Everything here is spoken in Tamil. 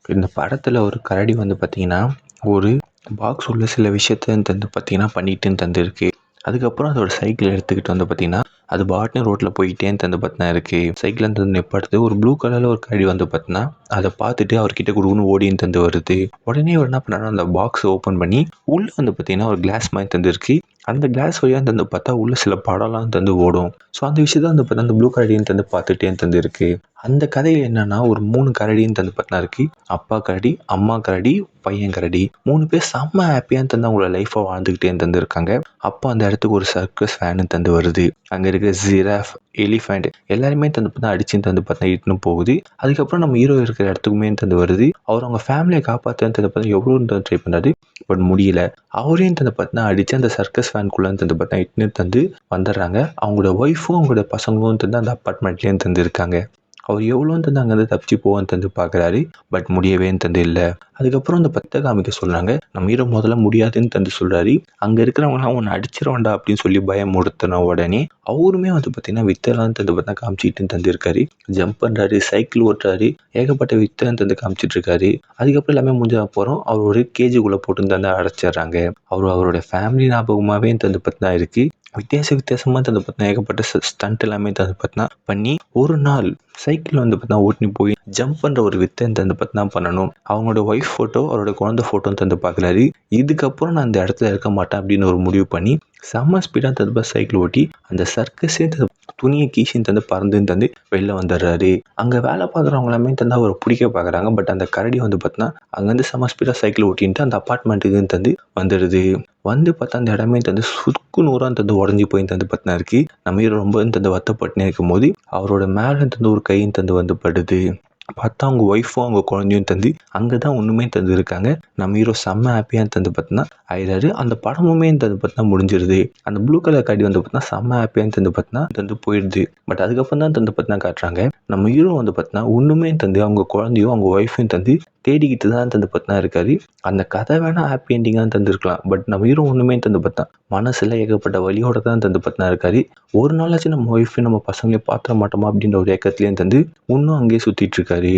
இந்த படத்தில் ஒரு கரடி வந்து பார்த்திங்கன்னா ஒரு பாக்ஸ் உள்ள சில விஷயத்த வந்து பார்த்திங்கன்னா பண்ணிட்டுன்னு தந்துருக்கு. அதுக்கப்புறம் அதோட சைக்கிள் எடுத்துக்கிட்டு வந்து பார்த்திங்கன்னா அது பாட்னு ரோட்டில் போயிட்டேன்னு தந்து பார்த்தினா இருக்குது. சைக்கிள் வந்து நிப்பாடுது. ஒரு ப்ளூ கலரில் ஒரு கரடி வந்து பார்த்தினா அதை பார்த்துட்டு அவர்கிட்ட குடுன்னு ஓடின்னு தந்து வருது. உடனே அவர் என்ன பண்ணாரு, அந்த பாக்ஸ் ஓப்பன் பண்ணி உள்ளே வந்து பார்த்திங்கன்னா ஒரு கிளாஸ் மாதிரி தந்துருக்கு. அந்த கிளாஸ் வழியாக தந்து பார்த்தா உள்ள சில படம்லாம் தந்து ஓடும். ஸோ அந்த விஷயத்த வந்து பார்த்தா அந்த ப்ளூ கரடின்னு தந்து பார்த்துட்டேன்னு தந்துருக்கு. அந்த கதையில் என்னன்னா ஒரு 3 கரடின்னு தந்து பார்த்தா இருக்கு. அப்பா கரடி, அம்மா கரடி, பையன் கரடி 3 பேர் செம்ம ஹாப்பியாக தந்து அவங்களோட லைஃப்பை வாழ்ந்துக்கிட்டே தந்துருக்காங்க. அப்போ அந்த இடத்துக்கு ஒரு சர்க்கஸ் ஃபேனு தந்து வருது. அங்கே இருக்க ஜிராஃப், எலிஃபண்ட் எல்லாருமே தந்து பார்த்தா அடிச்சுன்னு தந்து பார்த்தா இட்டுன்னு போகுது. அதுக்கப்புறம் நம்ம ஹீரோ இருக்கிற இடத்துக்குமே தந்து வருது. அவர் அவங்க ஃபேமிலியை காப்பாற்றுன்னு தந்து பார்த்தா எவ்வளோ ட்ரை பண்ணாரு, பட் முடியல. அவரையும் தந்து பார்த்தா அடித்து அந்த சர்க்கஸ் ஃபேனுக்குள்ளே தந்து பார்த்தா இட்டுன்னு தந்து வந்துடுறாங்க. அவங்களோட ஒய்ஃபும் அவங்களோட பசங்களும் தந்து அந்த அப்பார்ட்மெண்ட்லேயும் தந்துருக்காங்க. அவர் எவ்வளோ தந்து அங்கேருந்து தப்பிச்சு போவான்னு தந்து பார்க்குறாரு, பட் முடியவே தந்து இல்லை. அதுக்கப்புறம் அந்த பத்தை காமிக்க சொல்கிறாங்க. நம்ம ஹீரோ முதல்ல முடியாதுன்னு தந்து சொல்கிறாரு. அங்கே இருக்கிறவங்களாம் ஒன்று அடிச்சிருவாண்டா அப்படின்னு சொல்லி பயமுறுத்தின உடனே அவருமே வந்து பார்த்திங்கன்னா வித்தெல்லாம் தந்து பார்த்தா காமிச்சிட்டு தந்துருக்காரு. ஜம்ப் பண்ணுறாரு, சைக்கிள் ஓட்டுறாரு, ஏகப்பட்ட வித்தை தந்து காமிச்சிட்ருக்காரு. அதுக்கப்புறம் எல்லாமே முடிஞ்ச போகிறோம். அவர் ஒரு கேஜுக்குள்ளே போட்டு தந்து அடைச்சிட்றாங்க. அவரோட ஃபேமிலி ஞாபகமாகவே தந்து பார்த்தா இருக்குது. வித்தியாசமாக தந்து பார்த்தா ஏகப்பட்ட ஸ்டண்ட் எல்லாமே தந்து பார்த்தா பண்ணி ஒரு நாள் சைக்கிள் வந்து பார்த்தா ஓட்டினு போய் ஜம்ப் பண்ணுற ஒரு வித்தை தந்து பார்த்தா பண்ணணும். அவங்களோட ஒய்ஃப் ஃபோட்டோ, அவரோட குழந்தை ஃபோட்டோ தந்து பார்க்குறாரு. இதுக்கப்புறம் நான் அந்த இடத்துல இருக்க மாட்டேன் அப்படின்னு ஒரு முடிவு பண்ணி செம்ம ஸ்பீடாக தந்து சைக்கிள் ஓட்டி அந்த சர்க்கஸே துணியை கீசின்னு தந்து பறந்துன்னு தந்து வெளில வந்துடுறாரு. அங்கே வேலை பார்க்குறவங்க எல்லாமே தந்து அவரை பிடிக்க பார்க்குறாங்க. பட் அந்த கரடி வந்து பார்த்தீங்கன்னா அங்கேருந்து செம்ம ஸ்பீடாக சைக்கிள் ஓட்டின்ட்டு அந்த அப்பார்ட்மெண்ட்டுக்கு தந்து வந்துடுது. வந்து பார்த்தா அந்த இடமே தந்து சுக்கு நூறாக தந்து உடஞ்சி போய் தந்து பார்த்தினா இருக்கு. நம்ம ஹீரோ ரொம்ப தந்து வருத்தப்பட்டுனே இருக்கும் போது அவரோட மேலே தந்து ஒரு கையும் தந்து வந்து படுது. பார்த்தா அவங்க ஒய்ஃபும் அவங்க குழந்தையும் தந்து அங்கே தான் ஒன்றுமே தந்து இருக்காங்க. நம்ம ஹீரோ செம்ம ஹாப்பியாக தந்து பார்த்தினா ஆயிடாரு. அந்த படமுமே தந்து பார்த்தினா முடிஞ்சிருது. அந்த ப்ளூ கலர் கரடி வந்து பார்த்தினா செம்ம ஹாப்பியாக தந்து பார்த்தினா தந்து போயிடுது. பட் அதுக்கப்புறம் தான் தந்து பார்த்தினா காட்டுறாங்க. நம்ம ஹீரோ வந்து பார்த்தினா ஒன்றுமே தந்து அவங்க குழந்தையும் அவங்க ஒய்ஃபையும் தந்து தேடிக்கிட்டு தான் தந்து பார்த்தினா இருக்காரு. அந்த கதை வேணால் ஹாப்பி எண்டிங்காக தந்துருக்கலாம். பட் நம்ம ஹீரோ ஒன்றுமே தந்து பார்த்தா மனசில் ஏகப்பட்ட வழியோடு தான் தந்து பார்த்தினா இருக்காரு. ஒரு நாளாச்சும் நம்ம ஒய்ஃபையும் நம்ம பசங்களையும் பார்த்துட மாட்டோமா அப்படின்ற ஒரு ஏக்கத்துலேயும் தந்து இன்னும் அங்கேயே சுற்றிட்டு இருக்காரு.